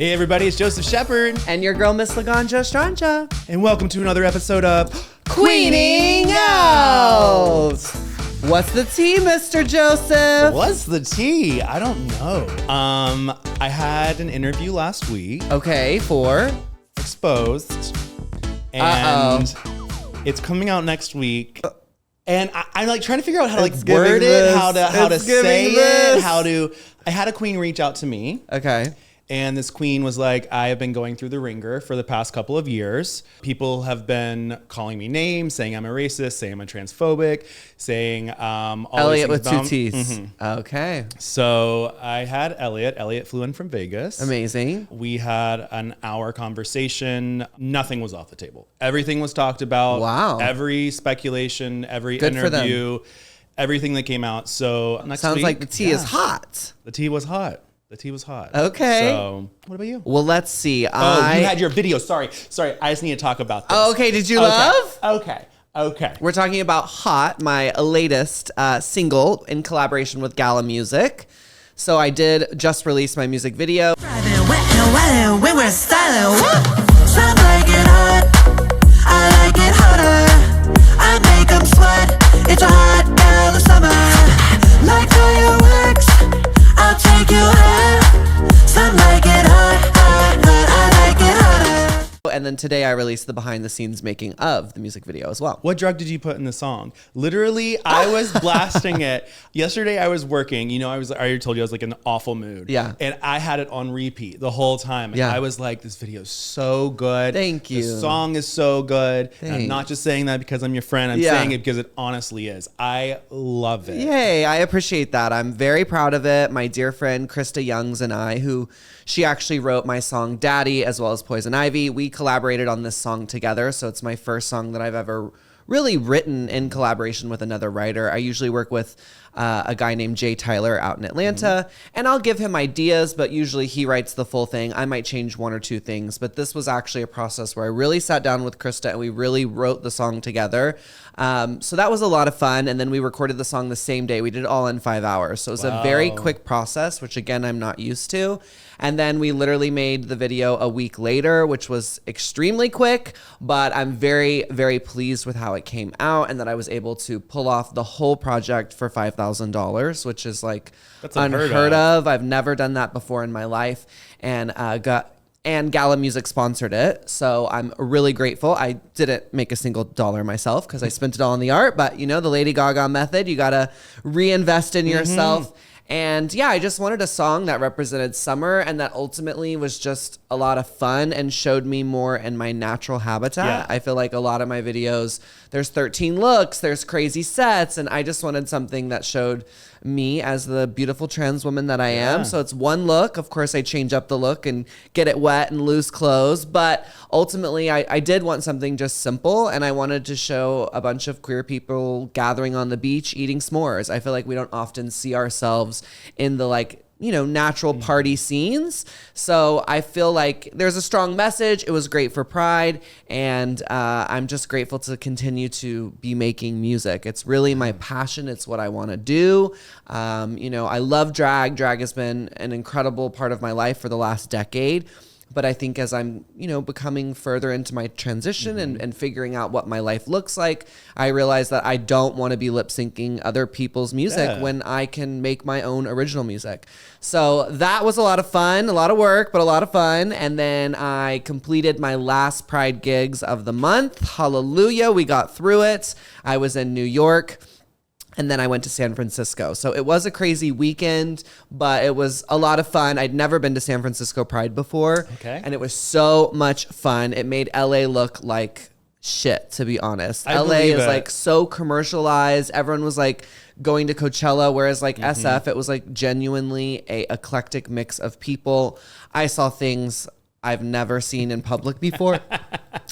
Hey everybody, it's Joseph Shepard. And your girl, Miss Laganja, Estranja. And welcome to another episode of Queening Out. What's the tea, Mr. Joseph? What's the tea? I don't know. I had an interview last week. Okay, for? Exposed. And it's coming out next week. And I'm like trying to figure out how to like word it, how to say it, I had a queen reach out to me. Okay. And this queen was like, I have been going through the ringer for the past couple of years. People have been calling me names, saying I'm a racist, saying I'm a transphobic, saying all Elliot these with things two T's. Mm-hmm. Okay. So I had Elliot. Elliot flew in from Vegas. Amazing. We had an hour conversation. Nothing was off the table. Everything was talked about. Wow. Every speculation, every Good interview, everything that came out. So next Sounds week, like the tea is hot. The tea was hot. The tea was hot. Okay. So, what about you? Well, let's see. You had your video. Sorry. I just need to talk about this. Oh, okay. Did you love? Okay. We're talking about Hot, my latest single in collaboration with Gala Music. So I did just release my music video. Driving wet and wet and we were styling. Some like it hot, I like it hotter. I make them sweat, it's a hot girl of summer. Like fireworks, I'll take you higher. Some like it hot, I like it hotter. And then today I released the behind the scenes making of the music video as well. What drug did you put in the song? Literally, I was blasting it. Yesterday I was working. You know, I already told you I was like in an awful mood. Yeah. And I had it on repeat the whole time. And Yeah. I was like, this video is so good. Thank you. The song is so good. And I'm not just saying that because I'm your friend. I'm saying it because it honestly is. I love it. Yay, I appreciate that. I'm very proud of it. My dear friend Krista Youngs and I, she actually wrote my song Daddy as well as Poison Ivy. We collaborated on this song together. So it's my first song that I've ever really written in collaboration with another writer. I usually work with a guy named Jay Tyler out in Atlanta, and I'll give him ideas, but usually he writes the full thing. I might change one or two things, but this was actually a process where I really sat down with Krista and we really wrote the song together. So that was a lot of fun. And then we recorded the song the same day. We did it all in 5 hours. So it was a very quick process, which again, I'm not used to. And then we literally made the video a week later, which was extremely quick, but I'm very, very pleased with how it came out and that I was able to pull off the whole project for $5,000, which is like unheard of. I've never done that before in my life. And Gala Music sponsored it. So I'm really grateful. I didn't make a single dollar myself because I spent it all on the art, but you know, the Lady Gaga method, you got to reinvest in yourself. And yeah, I just wanted a song that represented summer and that ultimately was just a lot of fun and showed me more in my natural habitat. Yeah. I feel like a lot of my videos, there's 13 looks, there's crazy sets, and I just wanted something that showed me as the beautiful trans woman that I am. So it's one look. Of course, I change up the look and get it wet and loose clothes. But ultimately, I did want something just simple. And I wanted to show a bunch of queer people gathering on the beach, eating s'mores. I feel like we don't often see ourselves in the natural party scenes. So I feel like there's a strong message. It was great for Pride. And I'm just grateful to continue to be making music. It's really my passion. It's what I want to do. I love drag. Drag has been an incredible part of my life for the last decade. But I think as I'm, becoming further into my transition and figuring out what my life looks like, I realize that I don't want to be lip syncing other people's music when I can make my own original music. So that was a lot of fun, a lot of work, but a lot of fun. And then I completed my last Pride gigs of the month. Hallelujah. We got through it. I was in New York. And then I went to San Francisco. So it was a crazy weekend, but it was a lot of fun. I'd never been to San Francisco Pride before. Okay. And it was so much fun. It made LA look like shit, to be honest. LA is like so commercialized. Everyone was like going to Coachella, whereas like SF, it was like genuinely a eclectic mix of people. I saw things I've never seen in public before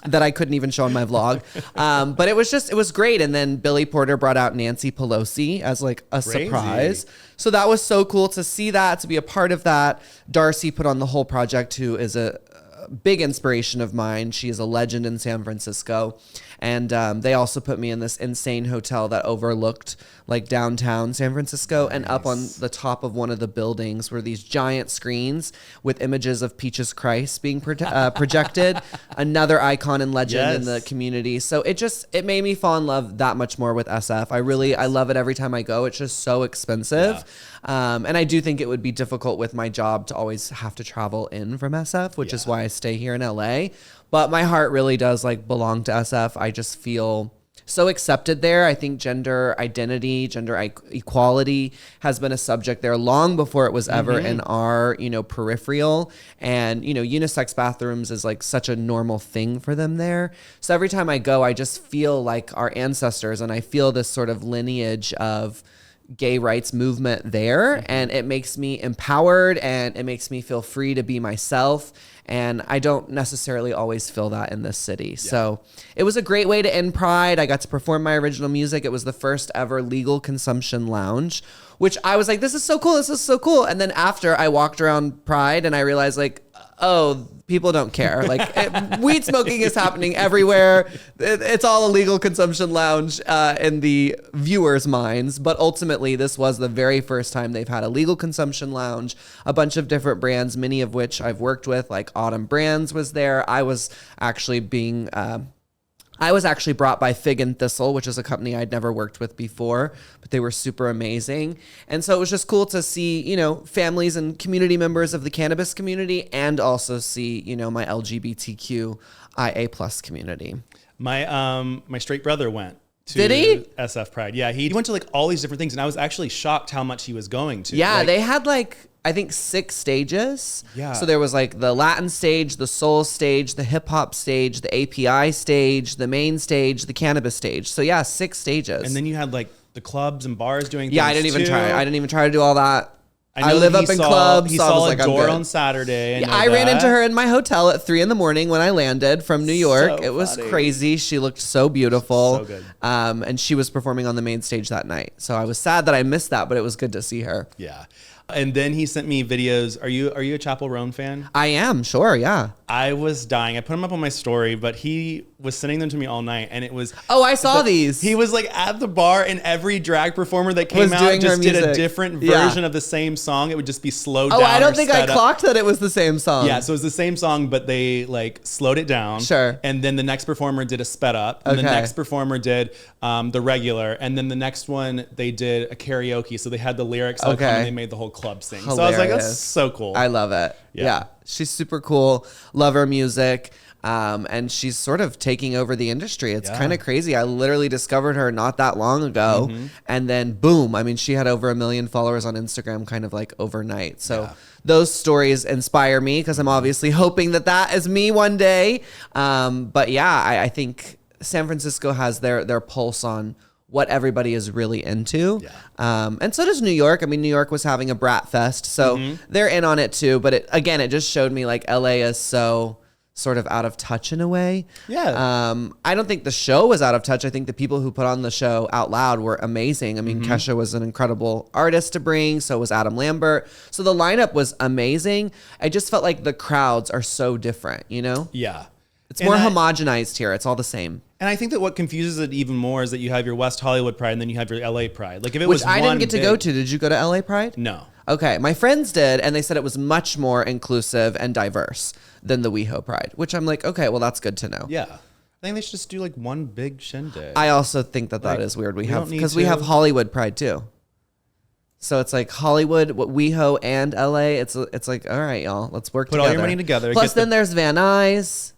that I couldn't even show on my vlog. But it was great. And then Billy Porter brought out Nancy Pelosi as like a surprise. So that was so cool to see that, to be a part of that. Darcy put on the whole project, who is a big inspiration of mine. She is a legend in San Francisco. And they also put me in this insane hotel that overlooked like downtown San Francisco. And up on the top of one of the buildings were these giant screens with images of Peaches Christ being projected. Another icon and legend in the community. So it made me fall in love that much more with SF. I love it every time I go. It's just so expensive. And I do think it would be difficult with my job to always have to travel in from SF, which is why I stay here in LA. But my heart really does like belong to SF. I just feel so accepted there. I think gender identity, gender equality has been a subject there long before it was ever in our, peripheral. And, unisex bathrooms is like such a normal thing for them there. So every time I go, I just feel like our ancestors, and I feel this sort of lineage of gay rights movement there. And it makes me empowered and it makes me feel free to be myself. And I don't necessarily always feel that in this city. So it was a great way to end Pride. I got to perform my original music. It was the first ever legal consumption lounge, which I was like, this is so cool. This is so cool. And then after I walked around Pride and I realized like, oh, people don't care. Like weed smoking is happening everywhere. It's all a legal consumption lounge in the viewers' minds. But ultimately, this was the very first time they've had a legal consumption lounge. A bunch of different brands, many of which I've worked with, like Autumn Brands was there. I was actually brought by Fig and Thistle, which is a company I'd never worked with before, but they were super amazing. And so it was just cool to see, families and community members of the cannabis community and also see, my LGBTQIA plus community. My straight brother went to Did he? SF Pride. Yeah, he went to like all these different things, and I was actually shocked how much he was going to. Yeah, they had I think 6 stages. Yeah. So there was like the Latin stage, the soul stage, the hip hop stage, the API stage, the main stage, the cannabis stage. So yeah, 6 stages. And then you had like the clubs and bars doing things. Yeah, I didn't even try to do all that. I know live that up in clubs. He so saw I was a door I'm on Saturday. I ran into her in my hotel at 3 a.m. when I landed from New York. So it was funny. crazy. She looked so beautiful. So good. And she was performing on the main stage that night. So I was sad that I missed that, but it was good to see her. Yeah. And then he sent me videos. Are you a Chappell Roan fan? I am, sure, yeah. I was dying. I put them up on my story, but he was sending them to me all night, and it was... Oh, I saw these. He was like at the bar, and every drag performer that came out just did a different version of the same song. It would just be slowed down. Oh, I don't think I clocked that it was the same song. Yeah, so it was the same song, but they like slowed it down. Sure. And then the next performer did a sped up. And the next performer did the regular. And then the next one, they did a karaoke. So they had the lyrics all come, and they made the whole club sing. Hilarious. So I was like, that's so cool. I love it. Yeah. She's super cool. Love her music. And she's sort of taking over the industry. It's kind of crazy. I literally discovered her not that long ago. And then boom. I mean, she had over 1 million followers on Instagram kind of like overnight. So those stories inspire me because I'm obviously hoping that is me one day. But yeah, I think San Francisco has their pulse on what everybody is really into. And so does New York. I mean, New York was having a Brat Fest, so they're in on it too. But it just showed me like LA is so sort of out of touch in a way. I don't think the show was out of touch. I think the people who put on the show out loud were amazing. I mean, Kesha was an incredible artist to bring. So was Adam Lambert. So the lineup was amazing. I just felt like the crowds are so different, Yeah. It's more homogenized here. It's all the same. And I think that what confuses it even more is that you have your West Hollywood Pride and then you have your LA Pride. Like if it was I didn't get to go to. Did you go to LA Pride? No. Okay. My friends did, and they said it was much more inclusive and diverse than the WeHo Pride, which I'm like, okay, well, that's good to know. Yeah. I think they should just do like one big shindig. I also think that is weird. We have Hollywood Pride too. So it's like Hollywood, WeHo, and LA. It's like, all right, y'all, let's work together. Put all your money together. Plus, then there's Van Nuys.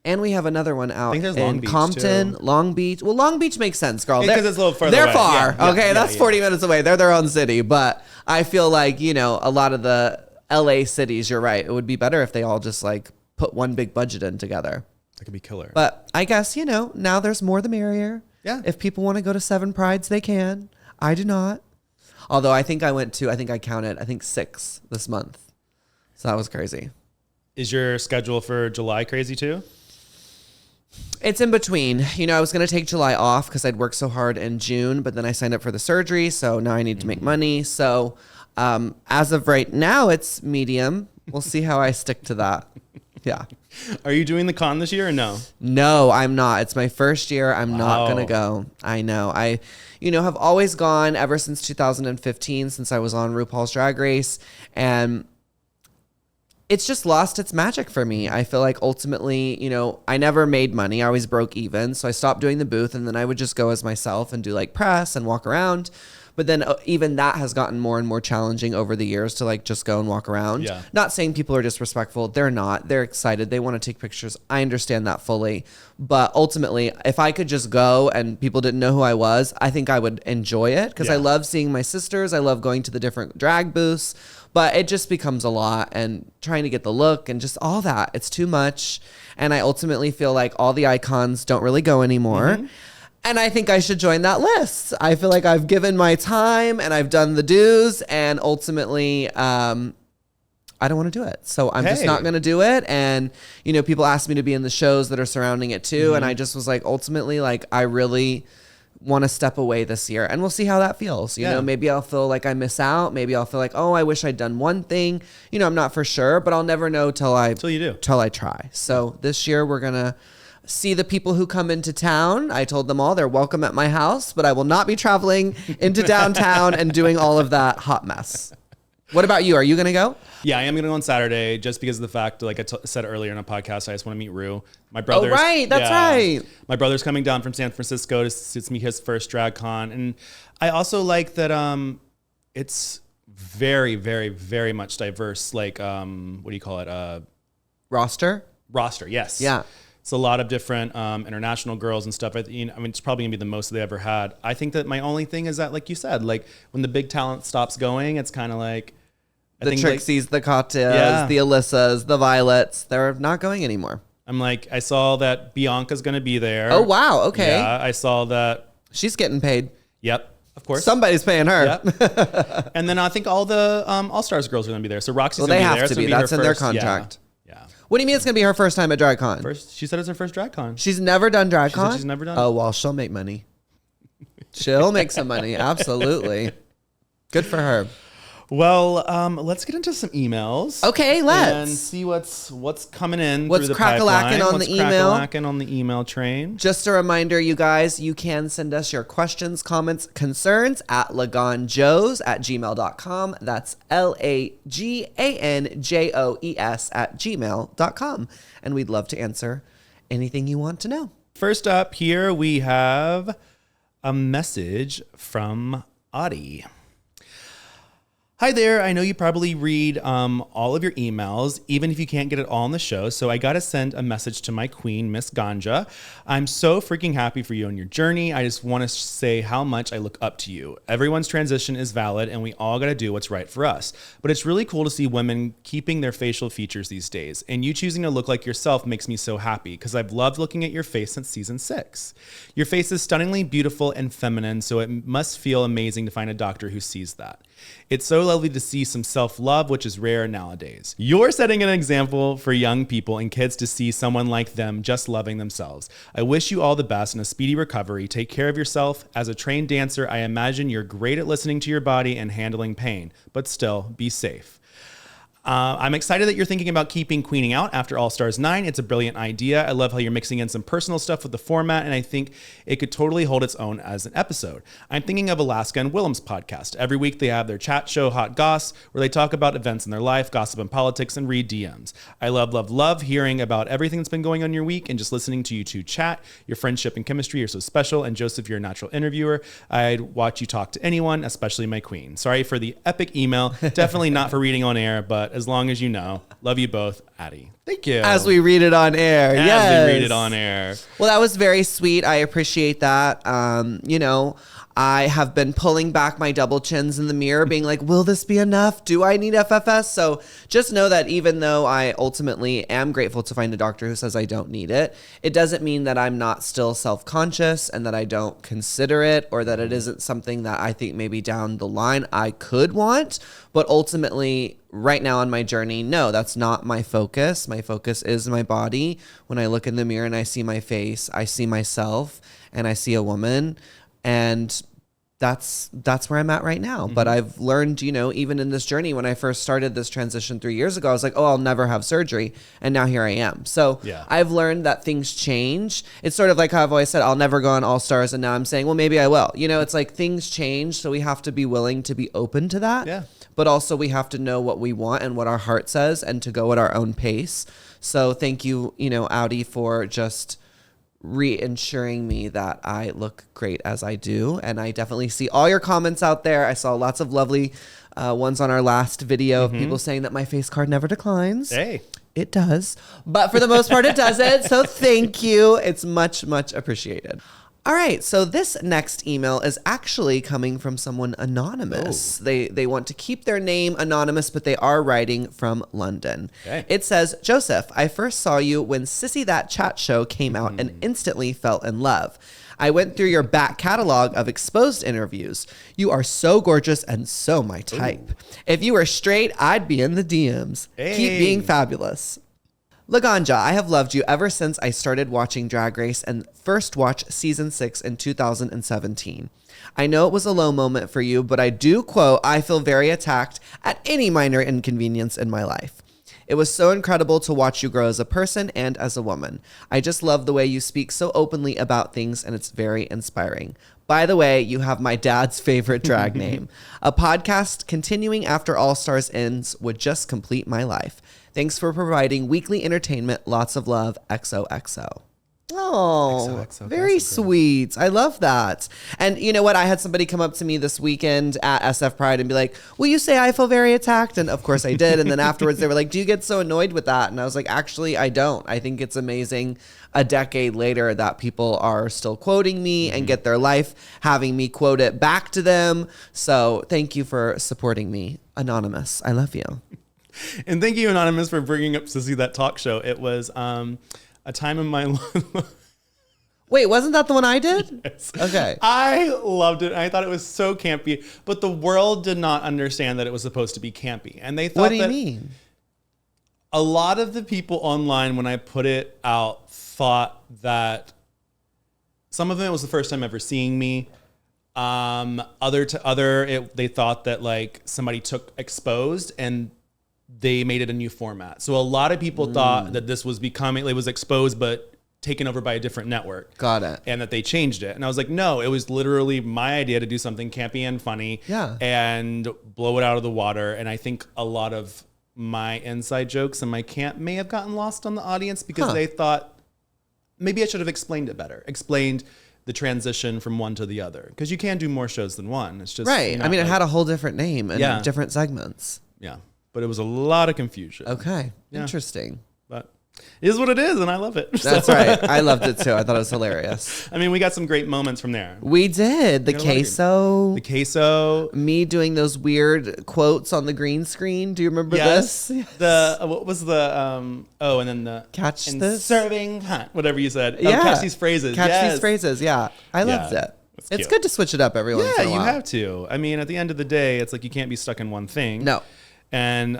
And we have another one out in Compton, too. Long Beach. Well, Long Beach makes sense, girl. Because it's a little further They're away. far. That's 40 minutes away. They're their own city. But I feel like, a lot of the LA cities, you're right. It would be better if they all just like put one big budget in together. That could be killer. But I guess, now there's more the merrier. Yeah. If people want to go to 7 Prides, they can. I do not. Although I counted 6 this month. So that was crazy. Is your schedule for July crazy too? It's in between. I was going to take July off because I'd worked so hard in June, but then I signed up for the surgery, so now I need to make money. So as of right now, it's medium. We'll see how I stick to that. Yeah. Are you doing the con this year or no? No, I'm not. It's my first year. I'm not going to go. I know. I, have always gone ever since 2015, since I was on RuPaul's Drag Race. And it's just lost its magic for me. I feel like ultimately, I never made money. I always broke even. So I stopped doing the booth, and then I would just go as myself and do like press and walk around. But then even that has gotten more and more challenging over the years to like just go and walk around. Yeah. Not saying people are disrespectful. They're not. They're excited. They want to take pictures. I understand that fully. But ultimately, if I could just go and people didn't know who I was, I think I would enjoy it because I love seeing my sisters. I love going to the different drag booths. But it just becomes a lot, and trying to get the look and just all that. It's too much. And I ultimately feel like all the icons don't really go anymore. Mm-hmm. And I think I should join that list. I feel like I've given my time and I've done the dues, and ultimately, I don't want to do it. So I'm just not going to do it. And, people ask me to be in the shows that are surrounding it too. Mm-hmm. And I just was like, ultimately, like, I really want to step away this year, and we'll see how that feels. You know, maybe I'll feel like I miss out. Maybe I'll feel like, oh, I wish I'd done one thing. I'm not for sure, but I'll never know till I try. So this year we're going to see the people who come into town. I told them all they're welcome at my house, but I will not be traveling into downtown and doing all of that hot mess. What about you? Are you going to go? Yeah, I am going to go on Saturday just because of the fact, like I said earlier in a podcast, I just want to meet Ru. My brother. Oh, right. That's right. My brother's coming down from San Francisco to meet his first DragCon. And I also like that it's very, very, very much diverse. Like, what do you call it? Roster, yes. Yeah. It's a lot of different international girls and stuff. It's probably going to be the most they ever had. I think that my only thing is that, like you said, like when the big talent stops going, it's kind of like... the Trixies, the Katya's, the Alyssas, the Violets, they're not going anymore. I'm like, I saw that Bianca's going to be there. Oh, wow. Okay. Yeah, I saw that. She's getting paid. Yep, of course. Somebody's paying her. Yep. And then I think all the All-Stars girls are going to be there. So Roxxxy's going to be there. They have to be. That's in their contract. Yeah. What do you mean it's going to be her first time at DragCon? She said it's her first DragCon. She's never done DragCon? She said she's never done it. Oh, well, she'll make money. She'll make some money. Absolutely. Good for her. Well, let's get into some emails. Okay, let's. And see what's coming in what's through the crack-a-lacking pipeline. on the email. What's crack-a-lacking on the email train. Just a reminder, you guys, you can send us your questions, comments, concerns at laganjos@gmail.com. That's LAGANJOES@gmail.com. And we'd love to answer anything you want to know. First up here, we have a message from Audie. Hi there. I know you probably read all of your emails, even if you can't get it all on the show. So I got to send a message to my queen, Miss Ganja. I'm so freaking happy for you on your journey. I just want to say how much I look up to you. Everyone's transition is valid, and we all got to do what's right for us. But it's really cool to see women keeping their facial features these days. And you choosing to look like yourself makes me so happy because I've loved looking at your face since season 6. Your face is stunningly beautiful and feminine, so it must feel amazing to find a doctor who sees that. It's so lovely to see some self-love, which is rare nowadays. You're setting an example for young people and kids to see someone like them just loving themselves. I wish you all the best and a speedy recovery. Take care of yourself. As a trained dancer, I imagine you're great at listening to your body and handling pain, but still, be safe. I'm excited that you're thinking about keeping Queening out after All Stars 9. It's a brilliant idea. I love how you're mixing in some personal stuff with the format, and I think it could totally hold its own as an episode. I'm thinking of Alaska and Willem's podcast. Every week they have their chat show, Hot Goss, where they talk about events in their life, gossip and politics, and read DMs. I love hearing about everything that's been going on in your week and just listening to you two chat. Your friendship and chemistry are so special, and Joseph, you're a natural interviewer. I'd watch you talk to anyone, especially my queen. Sorry for the epic email. Definitely not for reading on air, but as long as you know. Love you both, Addie. Thank you. As we read it on air. As we read it on air. Well, that was very sweet. I appreciate that. I have been pulling back my double chins in the mirror, being like, will this be enough? Do I need FFS? So just know that even though I ultimately am grateful to find a doctor who says I don't need it, it doesn't mean that I'm not still self-conscious and that I don't consider it, or that it isn't something that I think maybe down the line I could want. But ultimately, right now on my journey, no, that's not my focus. My focus is my body. When I look in the mirror and I see my face, I see myself and I see a woman. And that's where I'm at right now. But I've learned, you know, even in this journey, when I first started this transition 3 years ago, I was like, oh, I'll never have surgery. And now here I am. So I've learned that things change. It's sort of like how I've always said, I'll never go on All Stars. And now I'm saying, well, maybe I will. You know, it's like things change. So we have to be willing to be open to that. Yeah. But also we have to know what we want and what our heart says and to go at our own pace. So thank you, you know, Audi, for just reassuring me that I look great as I do. And I definitely see all your comments out there. I saw lots of lovely ones on our last video of people saying that my face card never declines. Hey. It does. But for the most part, it doesn't. So thank you. It's much, much appreciated. All right, so this next email is actually coming from someone anonymous. They want to keep their name anonymous, but they are writing from London. Okay. It says, Joseph, I first saw you when Sissy That Chat Show came out and instantly fell in love. I went through your back catalog of exposed interviews. You are so gorgeous and so my type. If you were straight, I'd be in the DMs. Hey. Keep being fabulous. Laganja, I have loved you ever since I started watching Drag Race and first watched season 6 in 2017. I know it was a low moment for you, but I do quote, I feel very attacked at any minor inconvenience in my life. It was so incredible to watch you grow as a person and as a woman. I just love the way you speak so openly about things, and it's very inspiring. By the way, you have my dad's favorite drag name. A podcast continuing after All Stars ends would just complete my life. Thanks for providing weekly entertainment. Lots of love. XOXO. Oh, XOXO, very sweet. I love that. And you know what? I had somebody come up to me this weekend at SF Pride and be like, will you say I feel very attacked? And of course I did. And then afterwards they were like, do you get so annoyed with that? And I was like, actually, I don't. I think it's amazing a decade later that people are still quoting me and get their life having me quote it back to them. So thank you for supporting me. Anonymous, I love you. And thank you, Anonymous, for bringing up Sissy That Talk Show. It was a time in my life. Wait, wasn't that the one I did? Yes. Okay. I loved it. I thought it was so campy, but the world did not understand that it was supposed to be campy. And they thought, what do you mean? A lot of the people online, when I put it out, thought that some of them, it was the first time ever seeing me. They thought that like somebody took Exposed and they made it a new format. So a lot of people thought that this was becoming, it was Exposed, but taken over by a different network. Got it. And that they changed it. And I was like, no, it was literally my idea to do something campy and funny and blow it out of the water. And I think a lot of my inside jokes and my camp may have gotten lost on the audience because they thought maybe I should have explained it better. Explained the transition from one to the other. Because you can do more shows than one. It's just right. I mean, it had a whole different name and different segments. Yeah. But it was a lot of confusion. Okay. Yeah. Interesting. But it is what it is, and I love it. That's right. I loved it too. I thought it was hilarious. I mean, we got some great moments from there. We did. The queso. The queso. Me doing those weird quotes on the green screen. Do you remember this? Yes. What was the, and then the. Catch this? Serving, whatever you said. Yeah. Catch these phrases. Catch these phrases, yeah. I loved it. It's good to switch it up every once in a while. Yeah, you have to. I mean, at the end of the day, it's like you can't be stuck in one thing. No. And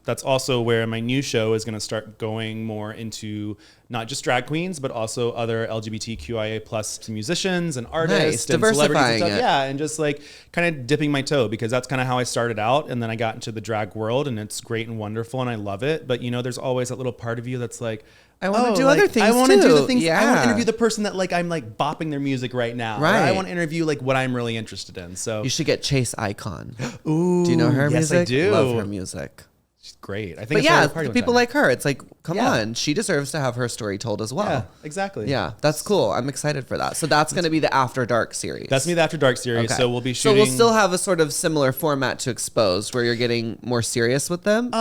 that's also where my new show is going to start going more into not just drag queens, but also other LGBTQIA plus musicians and artists and celebrities and stuff. Yeah, and just like kind of dipping my toe because that's kind of how I started out. And then I got into the drag world and it's great and wonderful and I love it. But you know, there's always that little part of you that's like, I want to do other things. I want to do the things. Yeah. I want to interview the person that like I'm like bopping their music right now. Right. Or I want to interview like what I'm really interested in. So you should get Chase Icon. Ooh, do you know her music? Yes, I do. Love her music. She's great. I think. But yeah, people like her. It's like, come on, she deserves to have her story told as well. Yeah, exactly. Yeah, that's cool. I'm excited for that. So that's going to be the After Dark series. That's me, the After Dark series. Okay. So we'll be shooting. So we'll still have a sort of similar format to Exposed, where you're getting more serious with them.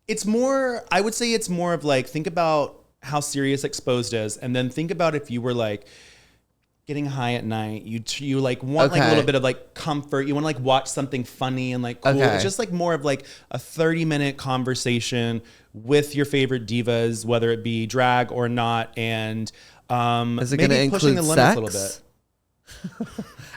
It's more. I would say it's more of like think about how serious Exposed is, and then think about if you were like getting high at night, you like want like a little bit of like comfort, you want to like watch something funny and like cool. It's just like more of like a 30-minute conversation with your favorite divas, whether it be drag or not, and is it going to include sex? A little bit.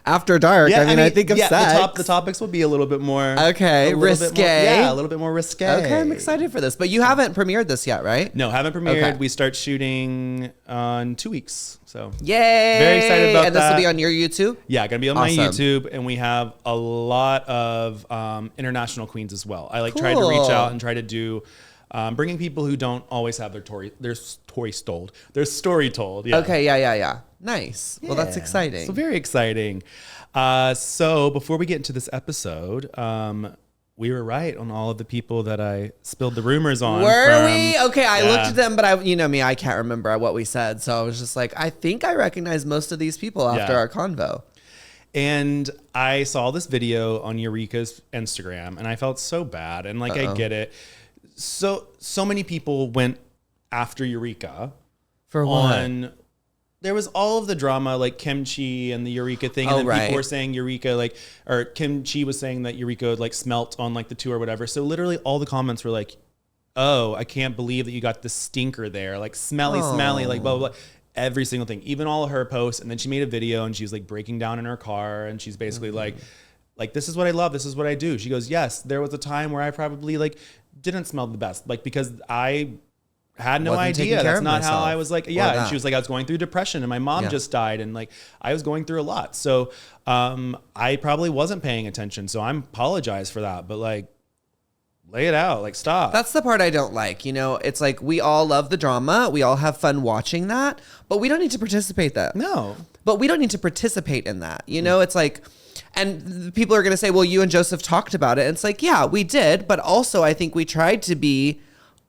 After dark. Yeah, I think of sex. The topics will be a little bit more risque. A little bit more risque. Okay, I'm excited for this. But you haven't premiered this yet, right? No, haven't premiered. Okay. We start shooting in 2 weeks. So yay! Very excited about that. And this will be on your YouTube? Yeah, gonna be on my YouTube, and we have a lot of international queens as well. I tried to reach out and try to do bringing people who don't always have their story told. Yeah. Okay, yeah. Nice. Yeah. Well, that's exciting. So very exciting. So before we get into this episode, we were right on all of the people that I spilled the rumors on. Were we? Okay, I looked at them, but you know me, I can't remember what we said. So I was just like, I think I recognize most of these people after our convo. And I saw this video on Eureka's Instagram, and I felt so bad. And I get it. So many people went after Eureka. For what? There was all of the drama, like Kimchi and the Eureka thing. And then people were saying Eureka, or Kimchi was saying that Eureka smelt on the two or whatever. So literally all the comments were like, oh, I can't believe that you got the stinker there. Smelly, blah, blah, blah. Every single thing, even all of her posts. And then she made a video and she was breaking down in her car. And she's basically like, this is what I love. This is what I do. She goes, yes, there was a time where I probably didn't smell the best. Because I had no idea. That's not how I was And she was I was going through depression and my mom just died. And I was going through a lot. So I probably wasn't paying attention. So I apologize for that. But lay it out. Stop. That's the part I don't like. It's we all love the drama. We all have fun watching that. But we don't need to participate that. No. But we don't need to participate in that. It's and people are going to say, well, you and Joseph talked about it. And it's yeah, we did. But also I think we tried to be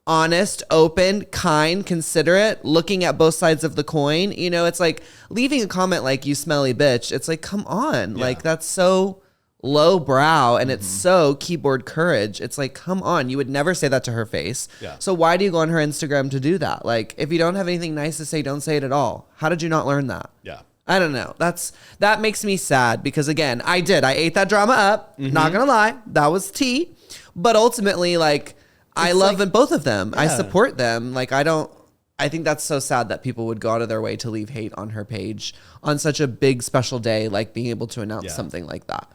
honest, open, kind, considerate, looking at both sides of the coin. It's leaving a comment you smelly bitch. It's come on. Yeah. That's so low brow and it's so keyboard courage. It's come on. You would never say that to her face. Yeah. So why do you go on her Instagram to do that? If you don't have anything nice to say, don't say it at all. How did you not learn that? Yeah. I don't know. That makes me sad because again, I ate that drama up. Not gonna lie. That was tea. But ultimately, I love both of them. Yeah. I support them. I think that's so sad that people would go out of their way to leave hate on her page on such a big special day, being able to announce something like that.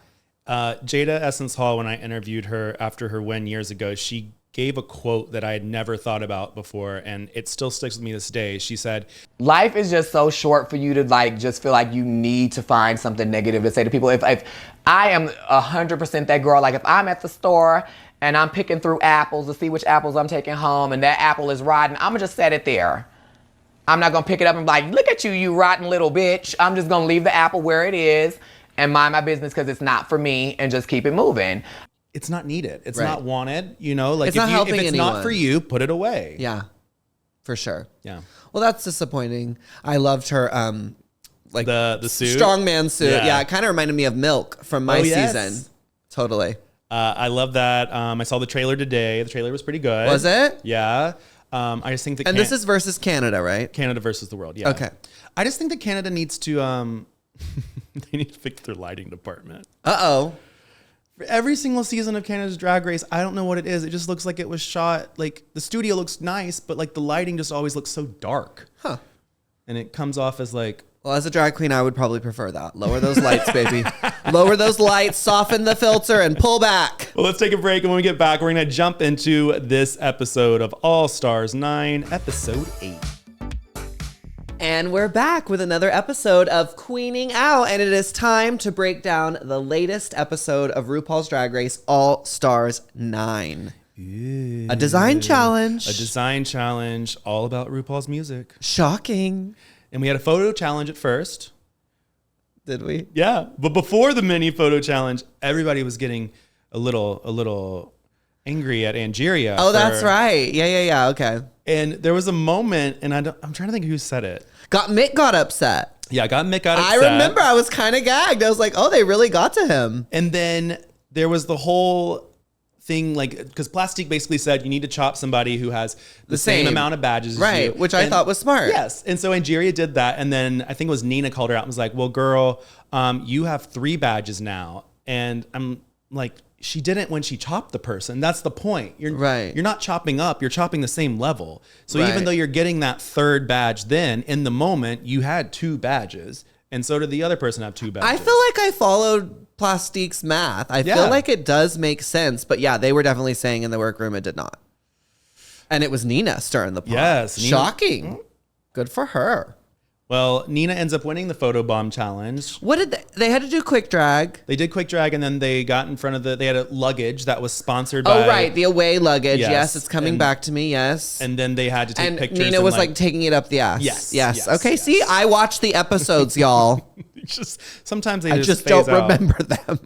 Jada Essence Hall, when I interviewed her after her win years ago, she gave a quote that I had never thought about before, and it still sticks with me this day. She said, life is just so short for you to just feel like you need to find something negative to say to people. If I am 100% that girl, if I'm at the store and I'm picking through apples to see which apples I'm taking home and that apple is rotten, I'm gonna just set it there. I'm not gonna pick it up and be look at you, you rotten little bitch. I'm just gonna leave the apple where it is and mind my business because it's not for me and just keep it moving. It's not needed. It's not wanted. It's not if it's anyone. not for you, put it away. Yeah, for sure. Yeah. Well, that's disappointing. I loved her, the suit, strongman suit. Yeah, it kind of reminded me of Milk from my season. Totally. I love that. I saw the trailer today. The trailer was pretty good. Was it? Yeah. I just think that this is versus Canada, right? Canada versus the world. Yeah. Okay. I just think that Canada needs to they need to fix their lighting department. For every single season of Canada's Drag Race, I don't know what it is. It just looks like it was shot, the studio looks nice, but the lighting just always looks so dark. Huh. And it comes off as well, as a drag queen, I would probably prefer that. Lower those lights, baby. Lower those lights, soften the filter, and pull back. Well, let's take a break, and when we get back, we're going to jump into this episode of All Stars 9, Episode 8. And we're back with another episode of Queening Out, and it is time to break down the latest episode of RuPaul's Drag Race All Stars 9. Ooh. A design challenge. A design challenge all about RuPaul's music. Shocking. And we had a photo challenge at first. Did we? Yeah. But before the mini photo challenge, everybody was getting a little angry at Angeria. Oh, that's right. Yeah. Okay. And there was a moment, and I'm trying to think who said it. Mick got upset. Yeah, Mick got upset. I remember I was kind of gagged. I was like, oh, they really got to him. And then there was the whole thing, because Plastique basically said you need to chop somebody who has the same amount of badges as you. Right, which I thought was smart. Yes. And so Angeria did that. And then I think it was Nina called her out and was like, well, girl, you have 3 badges now. And I'm like, she didn't when she chopped the person. That's the point. You're not chopping up. You're chopping the same level. So even though you're getting that 3rd badge, then in the moment you had 2 badges, and so did the other person have 2 badges. I feel like I followed Plastique's math. I feel like it does make sense. But yeah, they were definitely saying in the workroom it did not. And it was Nina stirring the pot. Yes. Nina. Shocking. Good for her. Well, Nina ends up winning the photo bomb challenge. What did they had to do quick drag? They did quick drag, and then they got in front of they had a luggage that was sponsored by. Oh, right. The away luggage. Yes. Yes, it's coming back to me. Yes. And then they had to take pictures. Nina was like taking it up the ass. Yes. Okay. Yes. See, I watched the episodes, y'all. just sometimes they I just don't remember them.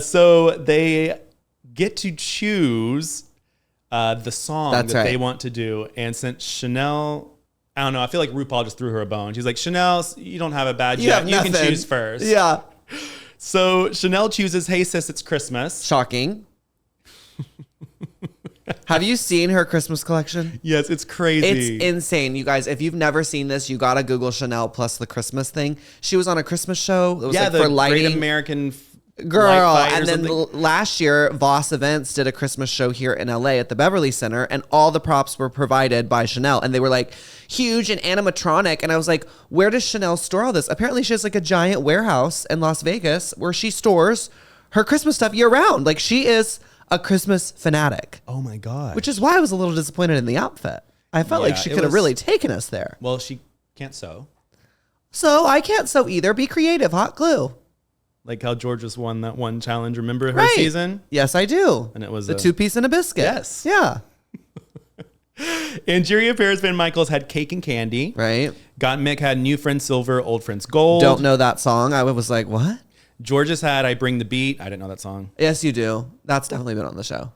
So they get to choose the song they want to do, and since Chanel, I don't know, I feel like RuPaul just threw her a bone. She's like, Chanel, you don't have a badge yet. You can choose first. Yeah. So Chanel chooses Hey Sis, It's Christmas. Shocking. Have you seen her Christmas collection? Yes, it's crazy. It's insane. You guys, if you've never seen this, you got to Google Chanel plus the Christmas thing. She was on a Christmas show. It was like the for lighting. Great American Girl, Light Fight and then last year, Voss Events did a Christmas show here in LA at the Beverly Center, and all the props were provided by Chanel, and they were like huge and animatronic. And I was like, where does Chanel store all this? Apparently, she has like a giant warehouse in Las Vegas where she stores her Christmas stuff year round. Like, she is a Christmas fanatic. Oh my God. Which is why I was a little disappointed in the outfit. I felt like she could have really taken us there. Well, she can't sew. So I can't sew either. Be creative. Hot glue. Like how Georges won that one challenge. Remember her season? Yes, I do. And it was the 2-piece and a biscuit. Yes. Yeah. Angeria, Paris Van Michaels had Cake and Candy. Right. Got Mick had New Friends Silver, Old Friends Gold. Don't know that song. I was like, what? Georges had I Bring the Beat. I didn't know that song. Yes, you do. That's definitely been on the show.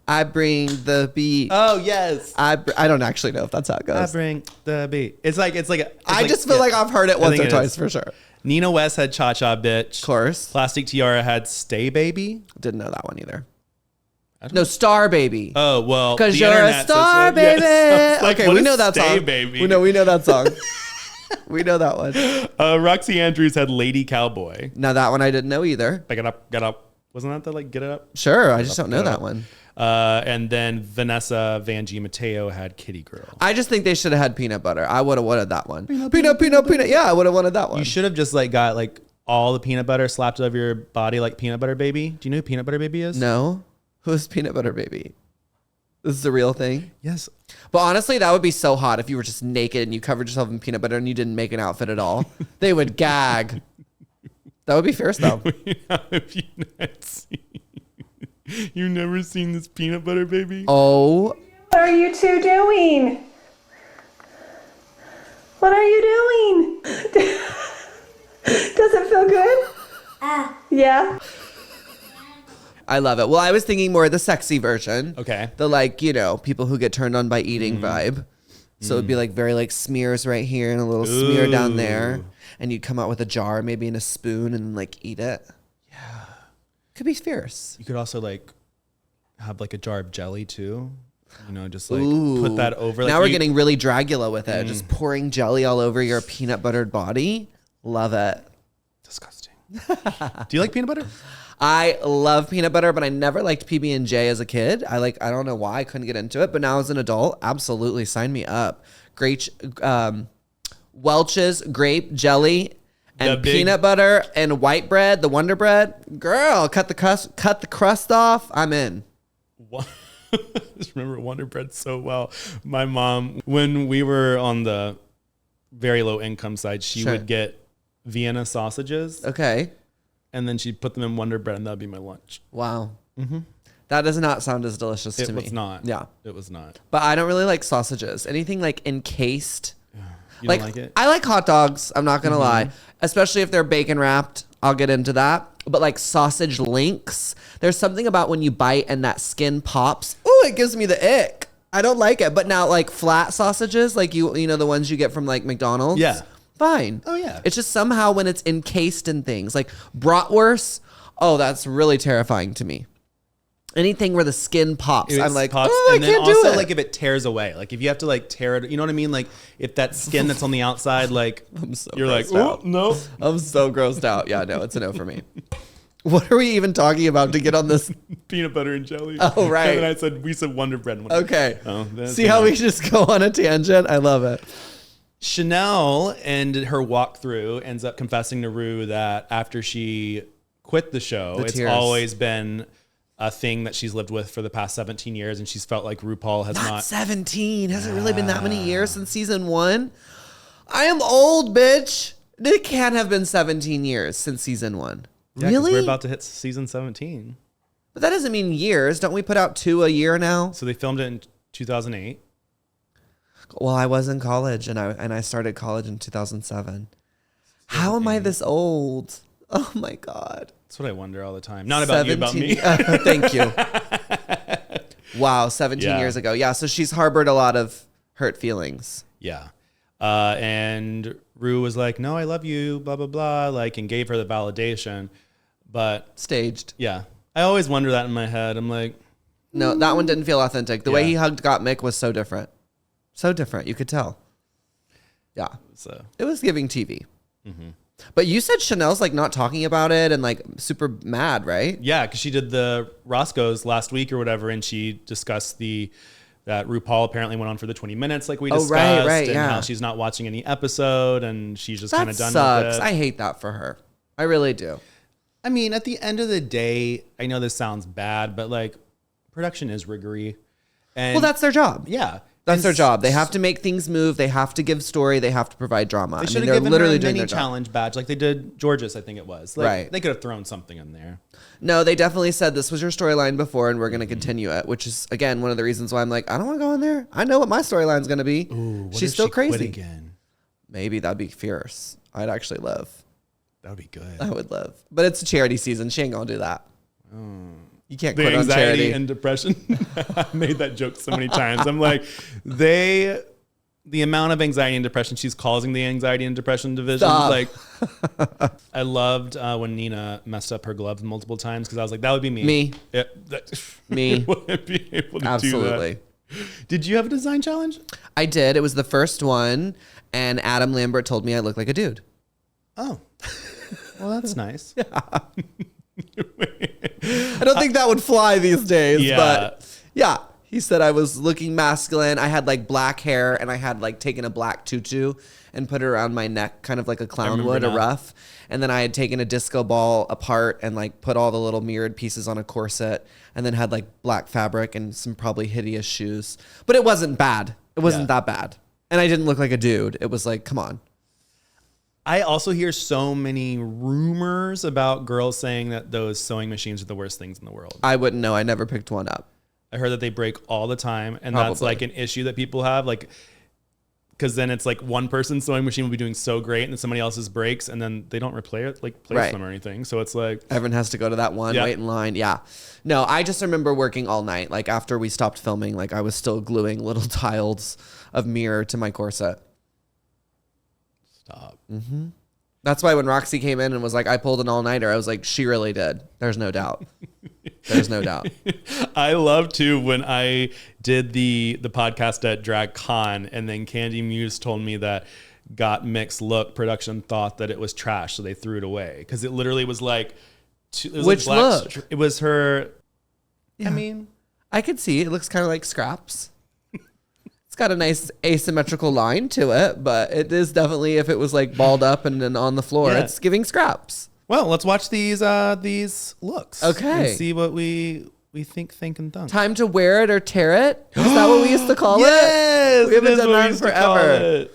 I bring the beat. Oh, yes. I don't actually know if that's how it goes. I bring the beat. I just feel like I've heard it once or twice for sure. Nina West had Cha Cha Bitch. Of course. Plastic Tiara had Stay Baby. Didn't know that one either. No, Star Baby. Oh, well. Because you're a star, baby. Yes. Like, okay, we know that Stay song. Baby. We know that song. We know that one. Roxy Andrews had Lady Cowboy. Now, that one I didn't know either. Like, get up. Wasn't that the, like, Get It Up? Sure. I just don't know that one. And then Vanessa Vanjie Mateo had Kitty Girl. I just think they should have had Peanut Butter. I would have wanted that one. Peanut. Yeah, I would have wanted that one. You should have just, like, got, like, all the peanut butter slapped over your body like Peanut Butter Baby. Do you know who Peanut Butter Baby is? No. Who's Peanut Butter Baby? This is the real thing? Yes. But honestly, that would be so hot if you were just naked and you covered yourself in peanut butter and you didn't make an outfit at all. They would gag. That would be fierce, though. Have you not seen? You've never seen this Peanut Butter Baby? Oh. What are you two doing? What are you doing? Does it feel good? Yeah. I love it. Well, I was thinking more the sexy version. Okay. The, like, you know, people who get turned on by eating vibe. So it'd be like very like smears right here and a little smear down there. And you'd come out with a jar, maybe in a spoon, and like eat it. Yeah. Could be fierce. You could also like have like a jar of jelly too. You know, just like Ooh. put that over. Now like we're getting really Dragula with it. Just pouring jelly all over your peanut buttered body. Love it. Disgusting. Do you like peanut butter? I love peanut butter, but I never liked PB&J as a kid. I don't know why I couldn't get into it, but now as an adult, absolutely sign me up. Great, Welch's grape jelly and peanut butter and white bread, the Wonder Bread. Girl, cut the crust off. I'm in. What? I just remember Wonder Bread so well. My mom, when we were on the very low income side, she would get Vienna sausages. Okay. And then she'd put them in Wonder Bread, and that'd be my lunch. Wow. Mm-hmm. That does not sound as delicious to me. It was not. Yeah. It was not. But I don't really like sausages. Anything like encased. You don't like it? I like hot dogs. I'm not going to lie. Especially if they're bacon wrapped. I'll get into that. But like sausage links, there's something about when you bite and that skin pops. Ooh, it gives me the ick. I don't like it. But now like flat sausages, like you know, the ones you get from like McDonald's. Yeah. Fine. Oh, yeah. It's just somehow when it's encased in things like bratwurst. Oh, that's really terrifying to me. Anything where the skin pops, I'm like, pops, oh, and I then can't do also it. like if it tears away, like if you have to like tear it, you know what I mean? Like if that skin that's on the outside, like you're like, oh no, I'm so grossed out. Yeah, no, it's a no for me. What are we even talking about to get on this? Peanut butter and jelly. Oh, right. And then we said Wonder Bread. Okay. Oh, see how we just go on a tangent? I love it. Chanel and her walkthrough ends up confessing to Rue that after she quit the show, it's always been a thing that she's lived with for the past 17 years, and she's felt like RuPaul has not 17. Has it really been that many years since season 1? I am old, bitch. It can't have been 17 years since season 1. Yeah, really? We're about to hit season 17. But that doesn't mean years. Don't we put out 2 a year now? So they filmed it in 2008. Well, I was in college, and I started college in 2007. How am I this old? Oh my God. That's what I wonder all the time. Not about you, about me. Thank you. Wow, 17 years ago. Yeah, so she's harbored a lot of hurt feelings. Yeah. And Rue was like, no, I love you, blah, blah, blah, like, and gave her the validation. But staged. Yeah. I always wonder that in my head. I'm like, no, that one didn't feel authentic. The way he hugged Gottmik was so different. So different. You could tell. Yeah. So it was giving TV. Mm-hmm. But you said Chanel's like not talking about it and like super mad, right? Yeah, because she did the Roscoe's last week or whatever, and she discussed that RuPaul apparently went on for the 20 minutes like we discussed, right, and how she's not watching any episode, and she's just kind of done with it. I hate that for her. I really do. I mean, at the end of the day, I know this sounds bad, but like production is riggery. And well, that's their job. Yeah. That's their job. They have to make things move. They have to give story. They have to provide drama. They should have given her a mini challenge badge like they did George's, I think it was. Like, right. They could have thrown something in there. No, they definitely said this was your storyline before and we're going to continue it, which is, again, one of the reasons why I'm like, I don't want to go in there. I know what my storyline's going to be. Ooh, what She's if still she crazy. quit again? Maybe that'd be fierce. I'd actually live. That would be good. I would live. But it's a charity season. She ain't going to do that. You can't the quit on charity. Anxiety and depression. I made that joke so many times. I'm like, the amount of anxiety and depression she's causing the anxiety and depression division. Stop. Like, I loved when Nina messed up her gloves multiple times because I was like, that would be me. Me. Me. Wouldn't be able to Absolutely. do that. Did you have a design challenge? I did. It was the first one, and Adam Lambert told me I look like a dude. Oh, well, that's nice. I don't think that would fly these days, but yeah. He said I was looking masculine. I had like black hair and I had like taken a black tutu and put it around my neck, kind of like a clown would, a ruff. And then I had taken a disco ball apart and like put all the little mirrored pieces on a corset and then had like black fabric and some probably hideous shoes. But it wasn't bad. It wasn't that bad. And I didn't look like a dude. It was like, come on. I also hear so many rumors about girls saying that those sewing machines are the worst things in the world. I wouldn't know. I never picked one up. I heard that they break all the time, and Probably. that's like an issue that people have, like, because then it's like one person's sewing machine will be doing so great, and then somebody else's breaks, and then they don't replace them or anything. So it's like everyone has to go to that one, wait in line. Yeah, no, I just remember working all night. Like after we stopped filming, like I was still gluing little tiles of mirror to my corset. Stop. Mm-hmm. That's why when Roxxxy came in and was like, I pulled an all-nighter, I was like, she really did. There's no doubt. There's no doubt. I love too when I did the podcast at DragCon, and then Candy Muse told me that Gottmik's look production thought that it was trash, so they threw it away because it literally was like, which look? It was her. Yeah. I mean, I could see it looks kind of like scraps. It's got a nice asymmetrical line to it, but it is definitely, if it was like balled up and then on the floor, it's giving scraps. Well, let's watch these looks. Okay. And see what we think, and thunk. Time to wear it or tear it. Is that what we used to call yes, it? We haven't done that in forever. forever.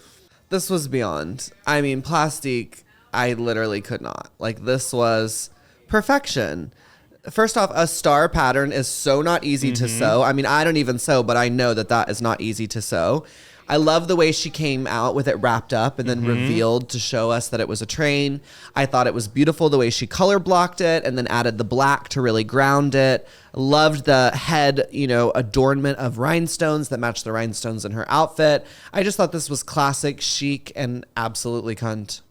This was beyond. I mean, plastic, I literally could not. Like, this was perfection. First off, a star pattern is so not easy to sew. I mean, I don't even sew, but I know that that is not easy to sew. I love the way she came out with it wrapped up and then revealed to show us that it was a train. I thought it was beautiful the way she color blocked it and then added the black to really ground it. Loved the head, adornment of rhinestones that matched the rhinestones in her outfit. I just thought this was classic, chic, and absolutely cunt.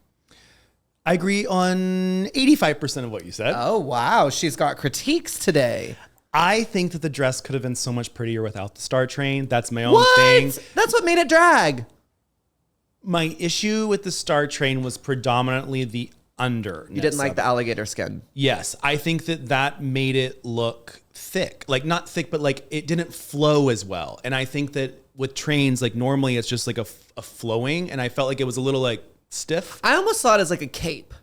I agree on 85% of what you said. Oh, wow. She's got critiques today. I think that the dress could have been so much prettier without the star train. That's my own thing. That's what made it drag. My issue with the star train was predominantly the under. You didn't like the alligator skin. Yes. I think that made it look thick. Like, not thick, but like it didn't flow as well. And I think that with trains, like normally it's just like a flowing, and I felt like it was a little like stiff. I almost saw it as like a cape